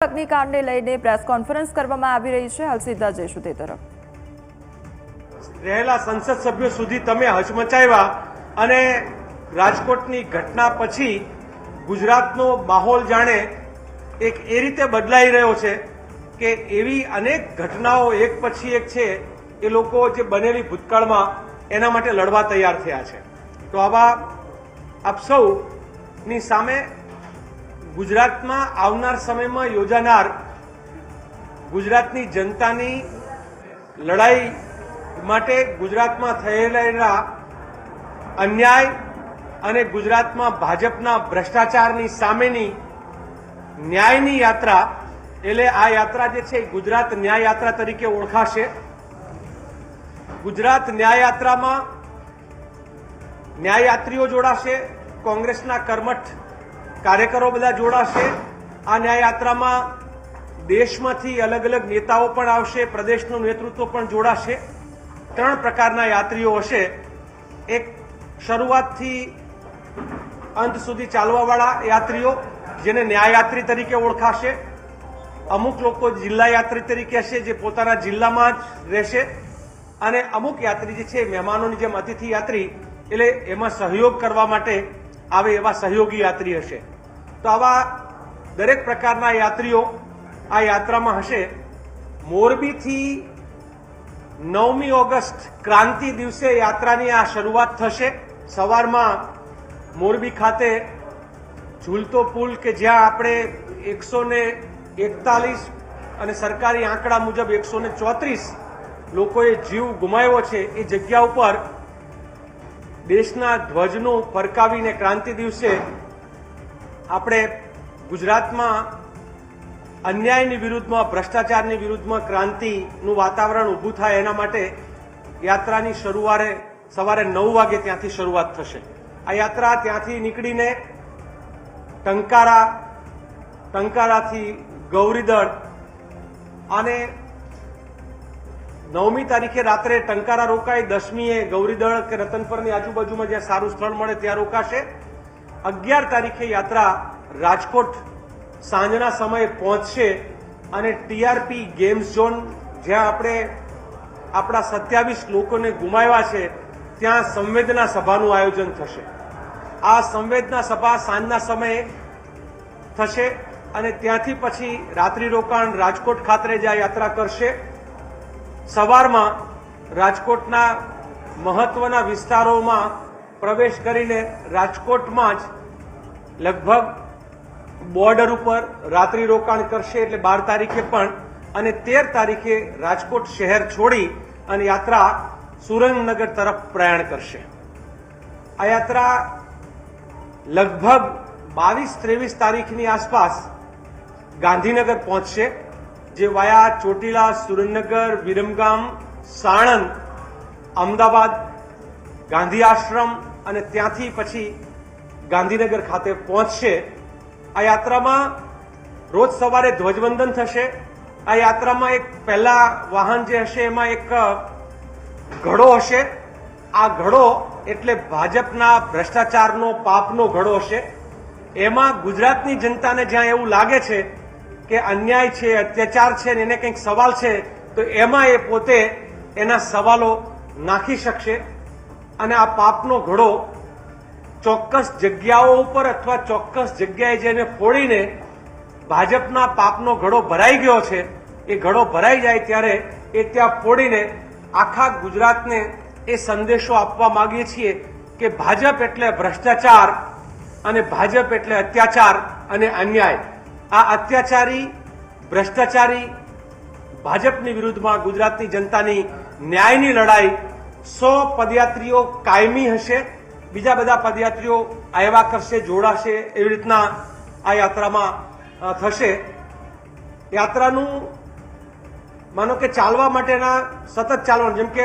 અગ્નિકાંડને લઈને press conference કરવામાં આવી રહી છે। હાલ સીધા જઈશું તે તરફ। રહેલા સંસદ સભ્યો સુધી તમે હચમચાવ્યા અને રાજકોટની ઘટના પછી ગુજરાતનો માહોલ જાણે એક એ રીતે બદલાઈ રહ્યો છે કે એવી અનેક ઘટનાઓ એક પછી એક છે એ લોકો જે બનેલી ભૂતકાળમાં એના માટે લડવા તૈયાર થયા છે। તો આવા આપ સૌની સામે ગુજરાતમાં આવનાર સમયમાં યોજાનાર ગુજરાતની જનતાની લડાઈ માટે ગુજરાતમાં થયેલા અન્યાય અને ગુજરાતમાં ભાજપના ભ્રષ્ટાચારની સામેની ન્યાયની યાત્રા એટલે આ યાત્રા જે છે ગુજરાત ન્યાય યાત્રા તરીકે ઓળખાશે। ગુજરાત ન્યાય યાત્રામાં ન્યાયયાત્રીઓ જોડાશે, કોંગ્રેસના કર્મઠ કાર્યકરો બધા જોડાશે। આ ન્યાય યાત્રામાં દેશમાંથી અલગ અલગ નેતાઓ પણ આવશે, પ્રદેશનું નેતૃત્વ પણ જોડાશે। 3 પ્રકારના યાત્રીઓ હશે। એક શરૂઆતથી અંત સુધી ચાલવાવાળા યાત્રીઓ જેને ન્યાયયાત્રી તરીકે ઓળખાશે। અમુક લોકો જિલ્લા યાત્રી તરીકે હશે જે પોતાના જિલ્લામાં જ રહેશે, અને અમુક યાત્રી જે છે મહેમાનોની જેમ અતિથિ યાત્રી એટલે એમાં સહયોગ કરવા માટે આવે એવા સહયોગી યાત્રી હશે। તો આવા દરેક પ્રકારના યાત્રીઓ આ યાત્રામાં હશે। મોરબીથી 9મી ઓગસ્ટ ક્રાંતિ દિવસે યાત્રાની આ શરૂઆત થશે। સવારમાં મોરબી ખાતે ઝૂલતો પુલ કે જ્યાં આપણે 141 અને સરકારી આંકડા મુજબ 134 લોકોએ જીવ ગુમાવ્યો છે એ જગ્યા ઉપર દેશના ધ્વજનું ફરકાવીને ક્રાંતિ દિવસે આપણે ગુજરાતમાં અન્યાયની વિરુદ્ધમાં, ભ્રષ્ટાચારની વિરુદ્ધમાં ક્રાંતિનું વાતાવરણ ઊભું થાય એના માટે યાત્રાની સવારે 9 વાગે ત્યાંથી શરૂઆત થશે। આ યાત્રા ત્યાંથી નીકળીને ટંકારાથી ગૌરીદળ અને 9મી તારીખે રાત્રે ટંકારા રોકાય, 10મીએ ગૌરીદળ કે રતનપરની આજુબાજુમાં જ્યાં સારું સ્થળ મળે ત્યાં રોકાશે। 11 તારીખે યાત્રા રાજકોટ સાંજના સમયે પહોંચશે અને ટીઆરપી ગેમ્સ ઝોન જ્યાં આપણે આપણા 27 લોકોને ગુમાવ્યા છે ત્યાં સંવેદના સભાનું આયોજન થશે। આ સંવેદના સભા સાંજના સમયે થશે અને ત્યાંથી પછી રાત્રિ રોકાણ રાજકોટ ખાતે જ આ યાત્રા કરશે। સવારમાં રાજકોટના મહત્વના વિસ્તારોમાં પ્રવેશ કરીને રાજકોટમાં જ લગભગ બોર્ડર ઉપર રાત્રિ રોકાણ કરશે, એટલે 12 તારીખે પણ, અને 13 તારીખે રાજકોટ શહેર છોડી અને યાત્રા સુરેન્દ્રનગર તરફ પ્રયાણ કરશે। આ યાત્રા લગભગ 22-23 તારીખની આસપાસ ગાંધીનગર પહોંચશે, જે વાયા ચોટીલા, સુરેન્દ્રનગર, વિરમગામ, સાણંદ, અમદાવાદ, ગાંધી આશ્રમ અને ત્યાંથી પછી ગાંધીનગર ખાતે પહોંચશે। આ યાત્રામાં રોજ સવારે ધ્વજવંદન થશે। આ યાત્રામાં એક પહેલા વાહન જે હશે એમાં એક ઘડો હશે। આ ઘડો એટલે ભાજપના ભ્રષ્ટાચારનો, પાપનો ઘડો હશે। એમાં ગુજરાતની જનતાને જ્યાં એવું લાગે છે કે અન્યાય છે, અત્યાચાર છે ને એને કંઈક સવાલ છે તો એમાં એ પોતે એના સવાલો નાખી શકશે। અને આ પાપનો ઘડો ચોક્કસ જગ્યાઓ ઉપર અથવા ચોક્કસ જગ્યાએ જઈને ફોડીને ભાજપના પાપનો ઘડો ભરાઈ ગયો છે એ ઘડો ભરાઈ જાય ત્યારે એ ત્યાં ફોડીને આખા ગુજરાતને એ સંદેશો આપવા માંગીએ છીએ કે ભાજપ એટલે ભ્રષ્ટાચાર અને ભાજપ એટલે અત્યાચાર અને અન્યાય। આ અત્યાચારી, ભ્રષ્ટાચારી ભાજપની વિરુદ્ધમાં ગુજરાતની જનતાની ન્યાયની લડાઈ 100 પદયાત્રીઓ કાયમી હશે, બીજા બધા પદયાત્રીઓ આવ્યા કરશે, જોડાશે, એવી રીતના આ યાત્રામાં થશે। યાત્રાનું માનો કે ચાલવા માટેના સતત ચાલવાનું, જેમ કે